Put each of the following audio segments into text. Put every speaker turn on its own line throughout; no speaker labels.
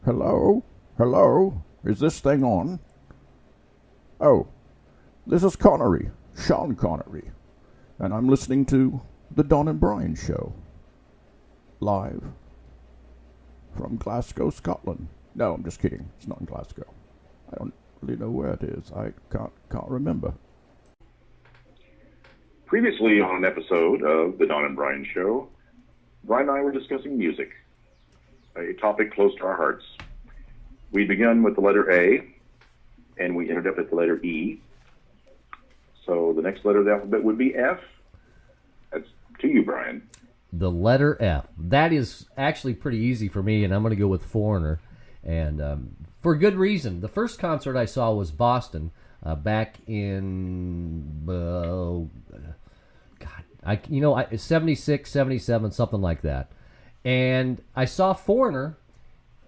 Hello? Hello? Is this thing on? Oh, this is Connery, Sean Connery, and I'm listening to The Don and Brian Show, live from Glasgow, Scotland. No, I'm just kidding. It's not in Glasgow. I don't really know where it is. I can't remember.
Previously on an episode of The Don and Brian Show, Brian and I were discussing music, a topic close to our hearts. We began with the letter A, and we ended up at the letter E. So the next letter of the alphabet would be F. That's to you, Brian.
The letter F. That is actually pretty easy for me, and I'm going to go with Foreigner. And for good reason. The first concert I saw was Boston back in, 76, 77, something like that. And I saw Foreigner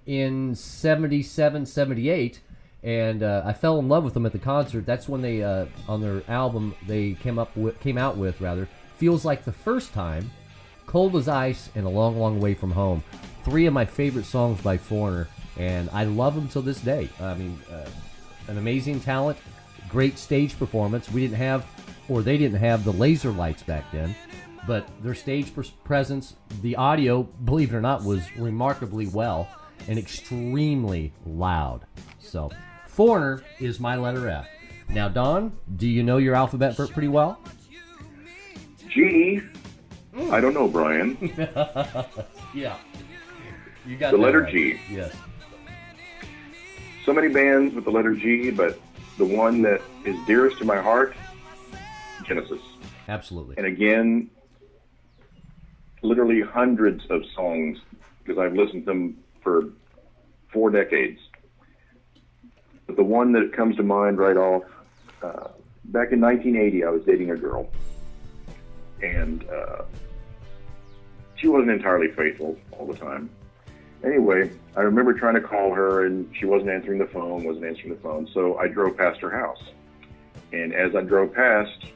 in 77, 78, and I fell in love with them at the concert. That's when they, on their album, they came out with, Feels Like the First Time, Cold as Ice, and A Long, Long Way From Home. Three of my favorite songs by Foreigner, and I love them till this day. I mean, an amazing talent, great stage performance. They didn't have the laser lights back then, but their stage presence, the audio, believe it or not, was remarkably well and extremely loud. So, Foreigner is my letter F. Now, Don, do you know your alphabet pretty well?
G. I don't know, Brian.
Yeah. You got
the letter
right.
G.
Yes.
So many bands with the letter G, but the one that is dearest to my heart, Genesis.
Absolutely.
And again, literally hundreds of songs, because I've listened to them for 4 decades. But the one that comes to mind right off, back in 1980, I was dating a girl. And she wasn't entirely faithful all the time. Anyway, I remember trying to call her, and she wasn't answering the phone, so I drove past her house. And as I drove past,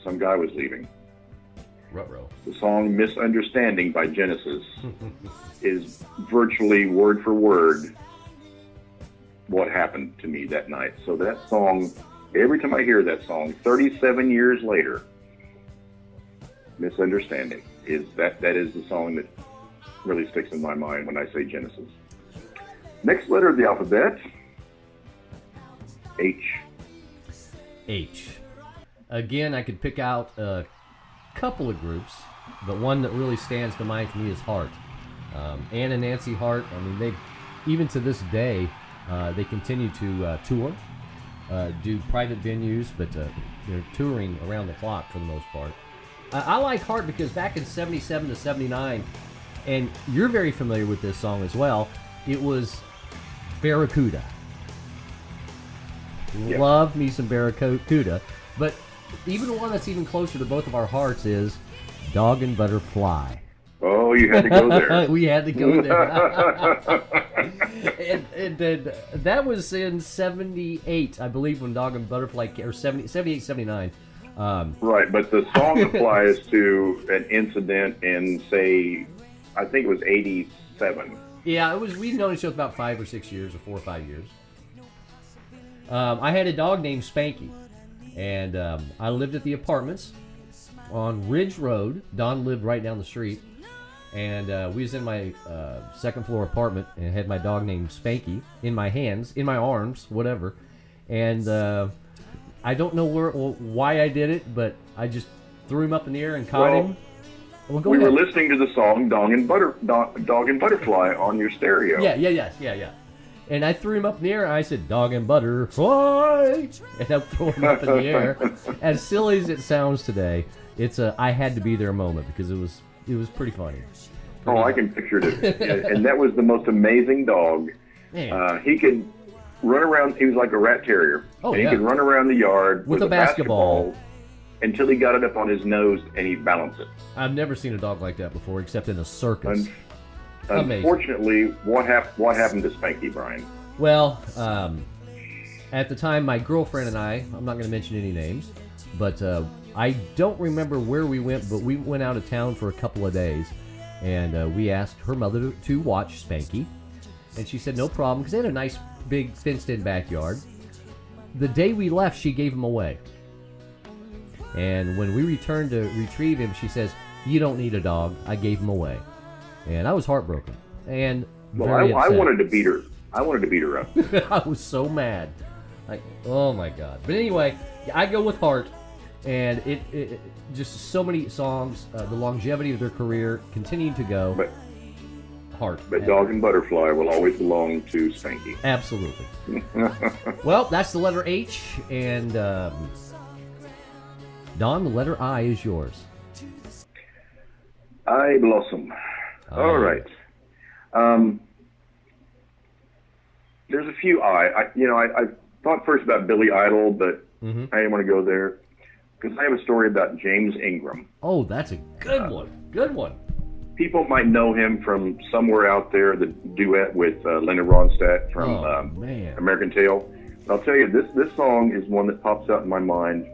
some guy was leaving.
Ruh-roh.
The song Misunderstanding by Genesis is virtually word for word what happened to me that night. So that song, every time I hear that song, 37 years later, Misunderstanding that is the song that really sticks in my mind when I say Genesis. Next letter of the alphabet, H.
H. Again, I could pick out a couple of groups, but one that really stands to mind for me is Heart. Ann and Nancy Hart, I mean, they, even to this day, they continue to tour, do private venues, but they're touring around the clock for the most part. I like Heart because back in 77 to 79, and you're very familiar with this song as well, it was Barracuda.
Yep.
Love me some Barracuda. But even one that's even closer to both of our hearts is Dog and Butterfly.
Oh, you had to go there.
We had to go there. and that was in 78, I believe, when Dog and Butterfly, or 78, 79.
Right, but the song applies to an incident in, say, I think it was 87.
Yeah, it was. We'd known each other about 5 or 6 years, or 4 or 5 years. I had a dog named Spanky, and I lived at the apartments on Ridge Road. Don lived right down the street, and we was in my second floor apartment and had my dog named Spanky in my hands, in my arms, whatever. And I don't know why I did it, but I just threw him up in the air and caught him. Well,
we were listening to the song Dog and Butterfly on your stereo.
Yeah. And I threw him up in the air, and I said, Dog and Butterfly, and I threw him up in the air. As silly as it sounds today, it's a I had to be there moment, because it was pretty funny.
Oh, I can picture it. And that was the most amazing dog. He could run around. He was like a rat terrier.
Oh,
and
yeah.
He could run around the yard
with a basketball
until he got it up on his nose and he balanced it.
I've never seen a dog like that before, except in a circus.
Unfortunately, what happened to Spanky, Brian?
Well, at the time, my girlfriend and I'm not going to mention any names, but I don't remember where we went, but we went out of town for a couple of days, and we asked her mother to watch Spanky. And she said no problem because they had a nice big fenced-in backyard. The day we left, she gave him away. And when we returned to retrieve him, she says, "You don't need a dog. I gave him away." And I was heartbroken and very
I
upset.
wanted to beat her. I wanted to beat her up.
I was so mad. Like, oh my God. But anyway, I go with Heart. And it just so many songs, the longevity of their career, continuing to go.
But
Heart.
Dog and Butterfly will always belong to Spanky.
Absolutely. Well, that's the letter H. And Don, the letter I is yours.
I Blossom. All right. There's a few I thought first about Billy Idol, but I didn't want to go there because I have a story about James Ingram.
Oh, that's a good one. Good one.
People might know him from somewhere out there, the duet with Leonard Ronstadt from
man.
American Tail. But I'll tell you, this song is one that pops out in my mind.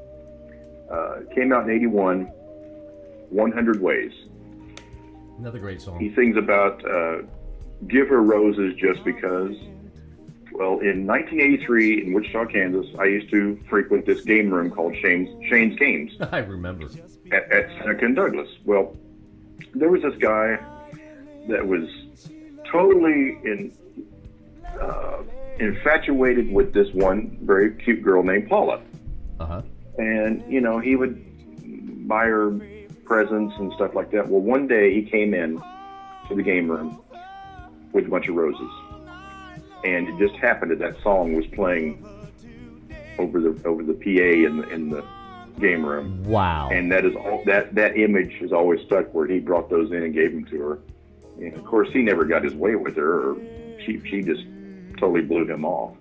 It came out in '81, 100 Ways.
Another great song.
He sings about give her roses just because. Well, in 1983 in Wichita, Kansas, I used to frequent this game room called Shane's Games
I remember.
at Seneca and Douglas. Well, there was this guy that was totally infatuated with this one very cute girl named Paula.
Uh-huh.
And, he would buy her presents and stuff like that. Well, one day he came in to the game room with a bunch of roses. And it just happened that song was playing over the PA in the game room.
Wow.
And that is all that image has always stuck where he brought those in and gave them to her. And of course he never got his way with her, or she just totally blew him off.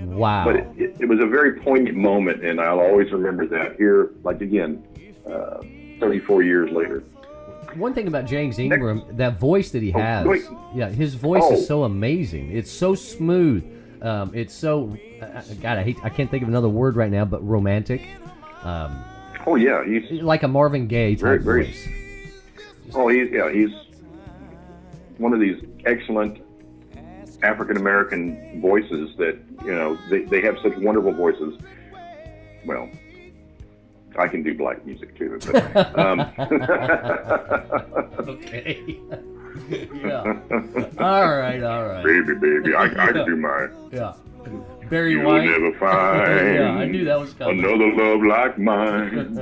Wow.
But it was a very poignant moment, and I'll always remember that here, like again, 34 years later.
One thing about James Ingram, that voice that he has,
wait.
yeah, his voice is so amazing. It's so smooth. It's so, God, I can't think of another word right now, but romantic.
Oh yeah, he's
Like a Marvin Gaye type
Very-
voice.
he's one of these excellent African American voices that they have such wonderful voices. Well, I can do black music too. But,
Okay. Yeah. All right.
baby, I can do mine.
Yeah. Barry
You'll
White.
never find
Yeah, I knew that was coming.
another love like mine.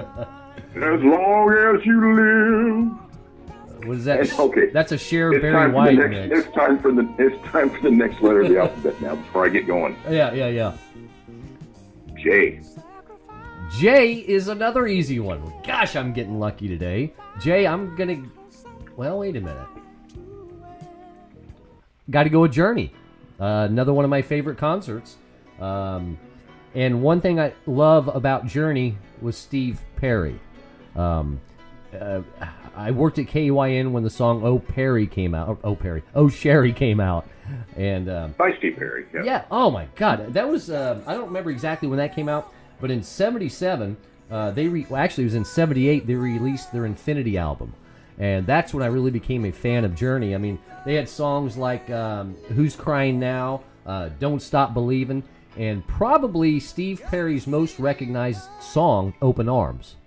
As long as you live.
What is that?
Okay.
That's a Cher
It's
Barry
time, for
White
the
mix.
next, it's time for the next letter of the alphabet now before I get going.
Yeah.
J.
J is another easy one. Gosh, I'm getting lucky today. J, I'm gonna. Well, wait a minute. Got to go with Journey. Another one of my favorite concerts. And one thing I love about Journey was Steve Perry. I worked at KYN when the song "Oh Perry" came out. "Oh Sherry" came out, and
By Steve Perry. Yeah.
yeah. Oh my God, that was. I don't remember exactly when that came out, but in '77, actually it was in '78 they released their Infinity album, and that's when I really became a fan of Journey. I mean, they had songs like "Who's Crying Now," "Don't Stop Believin'," and probably Steve Perry's most recognized song, "Open Arms."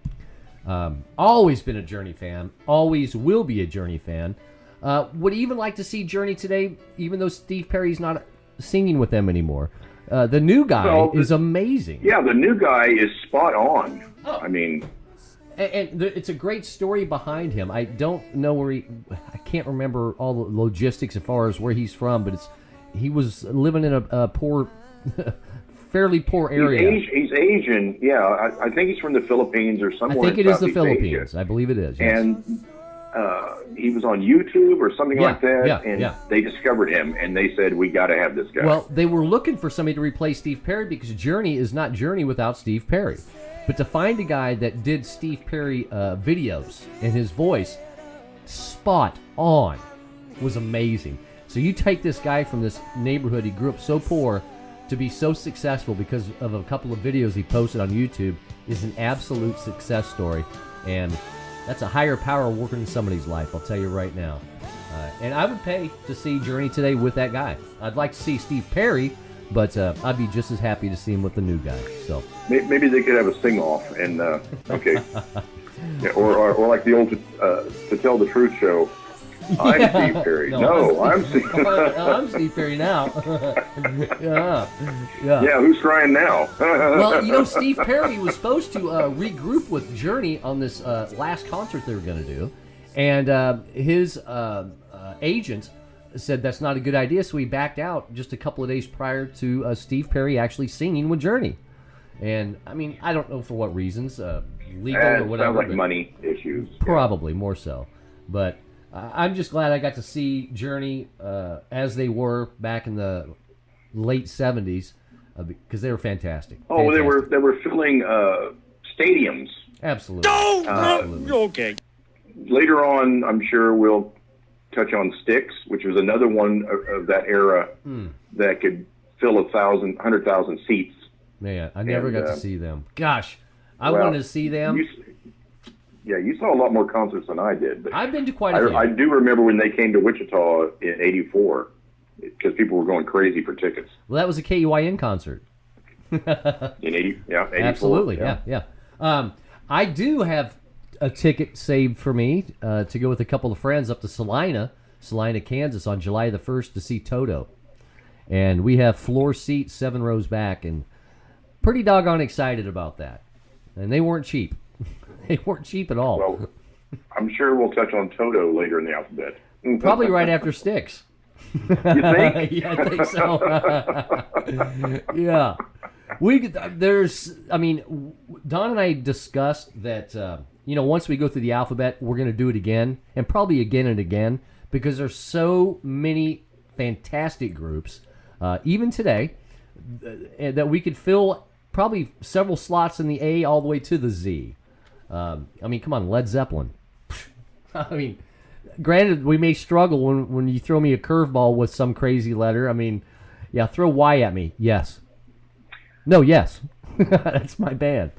Always been a Journey fan. Always will be a Journey fan. Would even like to see Journey today, even though Steve Perry's not singing with them anymore. The new guy is amazing.
Yeah, the new guy is spot on.
Oh.
I mean,
And it's a great story behind him. I don't know I can't remember all the logistics as far as where he's from, but he was living in a poor, fairly poor area.
he's Asian. Yeah, I think he's from the Philippines or
I
somewhere.
think it
in
is the
Southeast Asia.
Philippines. I believe it is. Yes.
And he was on YouTube or something like that, and
yeah.
they discovered him, and they said, we got to have this guy.
Well, they were looking for somebody to replace Steve Perry because Journey is not Journey without Steve Perry. But to find a guy that did Steve Perry videos and his voice spot on was amazing. So you take this guy from this neighborhood, he grew up so poor, to be so successful because of a couple of videos he posted on YouTube is an absolute success story. And that's a higher power working in somebody's life, I'll tell you right now. And I would pay to see Journey today with that guy. I'd like to see Steve Perry, but I'd be just as happy to see him with the new guy. So
Maybe they could have a sing-off, and okay, yeah, or like the old To Tell the Truth show. I'm Steve Perry. No, I'm Steve.
I'm Steve Perry now. Yeah.
Yeah, who's crying now?
Well, Steve Perry was supposed to regroup with Journey on this last concert they were going to do, and his agent said that's not a good idea, so he backed out just a couple of days prior to Steve Perry actually singing with Journey. And I mean, I don't know for what reasons, legal or whatever.
Sounds like money issues.
Probably more so, but I'm just glad I got to see Journey as they were back in the late '70s because they were fantastic.
Oh,
Fantastic.
they were filling stadiums.
Absolutely.
Absolutely. Okay.
Later on, I'm sure we'll touch on Styx, which was another one of that era that could fill 100,000 seats.
Man, I never got to see them. Gosh, I
Well,
wanted to see them.
You saw a lot more concerts than I did. But
I've been to quite a few.
I do remember when they came to Wichita in '84, because people were going crazy for tickets.
Well, that was a KUYN concert.
In '84.
Absolutely, yeah. I do have a ticket saved for me to go with a couple of friends up to Salina, Kansas, on July the 1st to see Toto. And we have floor seats 7 rows back, and pretty doggone excited about that. And they weren't cheap. They weren't cheap at all.
Well, I'm sure we'll touch on Toto later in the alphabet.
Probably right after Styx.
You think?
Yeah, I think so. Yeah. Don and I discussed that, once we go through the alphabet, we're going to do it again, and probably again and again, because there's so many fantastic groups, even today, that we could fill probably several slots in the A all the way to the Z. Come on, Led Zeppelin. Granted, we may struggle when you throw me a curveball with some crazy letter. Throw Y at me. Yes. No, yes. That's my band.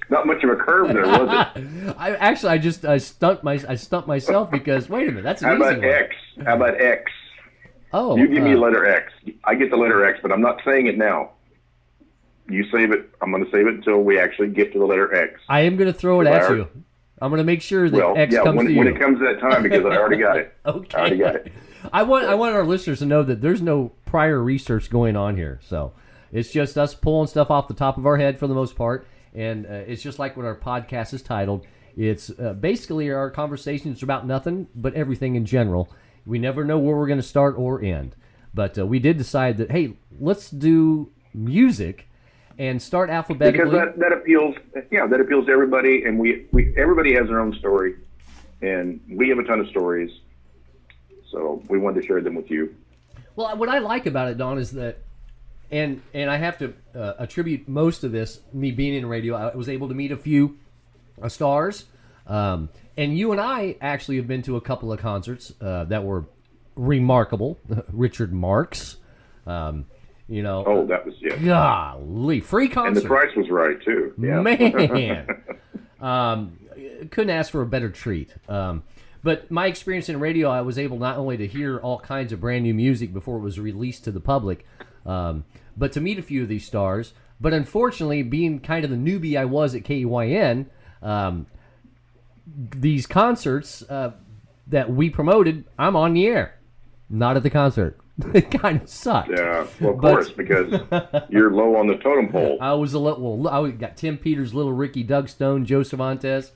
Not much of a curve there, was it?
I stumped myself because wait a minute, that's an
How
easy
about
one.
X? How about X?
Oh,
You give me letter X. I get the letter X, but I'm not saying it now. You save it. I'm going to save it until we actually get to the letter X.
I am going to throw it at you. I'm going to make sure that X comes to you.
When it comes to that time, because I already got it.
Okay.
I already got it.
I want our listeners to know that there's no prior research going on here. So it's just us pulling stuff off the top of our head for the most part. And it's just like what our podcast is titled. It's basically our conversations about nothing but everything in general. We never know where we're going to start or end. But we did decide that, hey, let's do music and start alphabetically.
Because that appeals, that appeals to everybody, and we everybody has their own story, and we have a ton of stories, so we wanted to share them with you.
Well, what I like about it, Don, is that, and I have to attribute most of this, me being in radio, I was able to meet a few stars, and you and I actually have been to a couple of concerts that were remarkable. Richard Marx,
Oh, that was
golly, free concert.
And the price was right too. Yeah.
Man, couldn't ask for a better treat. But my experience in radio, I was able not only to hear all kinds of brand new music before it was released to the public, but to meet a few of these stars. But unfortunately, being kind of the newbie I was at KUYN, these concerts that we promoted, I'm on the air, not at the concert. It kind of sucked.
Yeah, well, of course, because you're low on the totem pole.
I was I got Tim Peters, Little Ricky, Doug Stone, Joe Cervantes,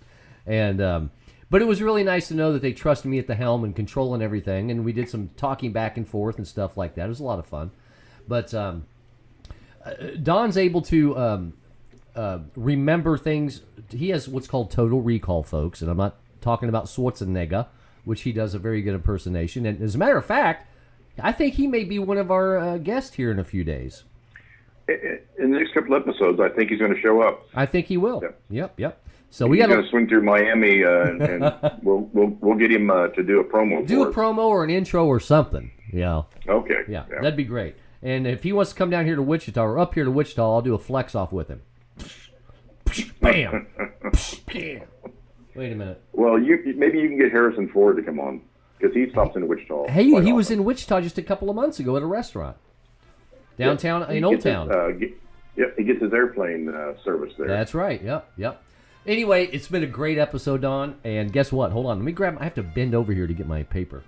and but it was really nice to know that they trusted me at the helm and controlling everything, and we did some talking back and forth and stuff like that. It was a lot of fun. But Don's able to remember things. He has what's called total recall, folks, and I'm not talking about Schwarzenegger, which he does a very good impersonation. And as a matter of fact, I think he may be one of our guests here in a few days.
In the next couple episodes, I think he's going to show up.
I think he will. Yep. So
He's going to swing through Miami, and we'll get him to do a promo.
Do a promo or an intro or something. Yeah.
Okay.
Yeah, that'd be great. And if he wants to come down here to Wichita or up here to Wichita, I'll do a flex off with him. Bam. Bam. Wait a minute.
Well, maybe you can get Harrison Ford to come on because he stops in Wichita.
Hey,
quite
he was
often.
in Wichita just a couple of months ago at a restaurant downtown in Old Town.
He gets his airplane service there.
That's right. Yep. Anyway, it's been a great episode, Don. And guess what? Hold on. Let me grab. I have to bend over here to get my paper.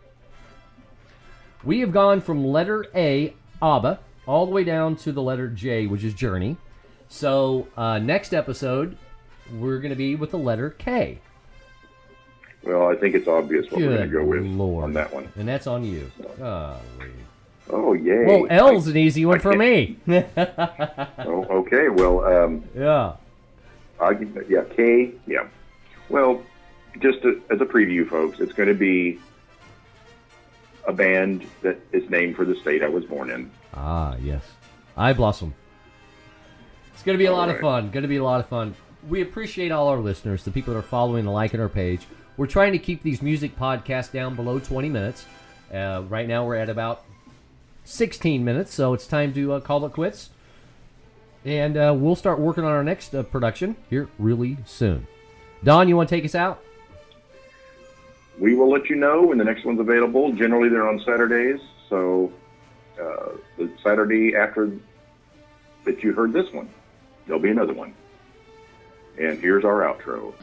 We have gone from letter A, ABBA, all the way down to the letter J, which is Journey. So next episode, we're going to be with the letter K.
Well, I think it's obvious what we're going to go with
Lord.
on that one.
And that's on you. Golly.
Oh, yay.
Well, L's an easy one for me.
Oh, okay. Well,
Yeah.
K. Yeah. Well, just as a preview, folks, it's going to be a band that is named for the state I was born in.
Ah, yes. I Blossom. It's going to be a lot of fun. We appreciate all our listeners, the people that are following and liking our page. We're trying to keep these music podcasts down below 20 minutes. Right now we're at about 16 minutes, so it's time to call it quits. And we'll start working on our next production here really soon. Don, you want to take us out?
We will let you know when the next one's available. Generally, they're on Saturdays, so the Saturday after that you heard this one, there'll be another one. And here's our outro.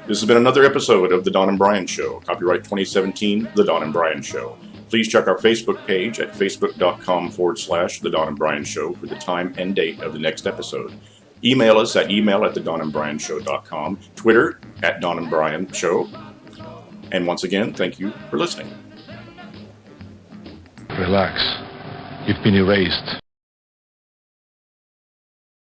This has been another episode of The Don and Brian Show. Copyright 2017, The Don and Brian Show. Please check our Facebook page at facebook.com/The Don and Brian Show for the time and date of the next episode. Email us at email@thedonandbrianshow.com. Twitter @DonandBrianShow. And once again, thank you for listening.
Relax. You've been erased.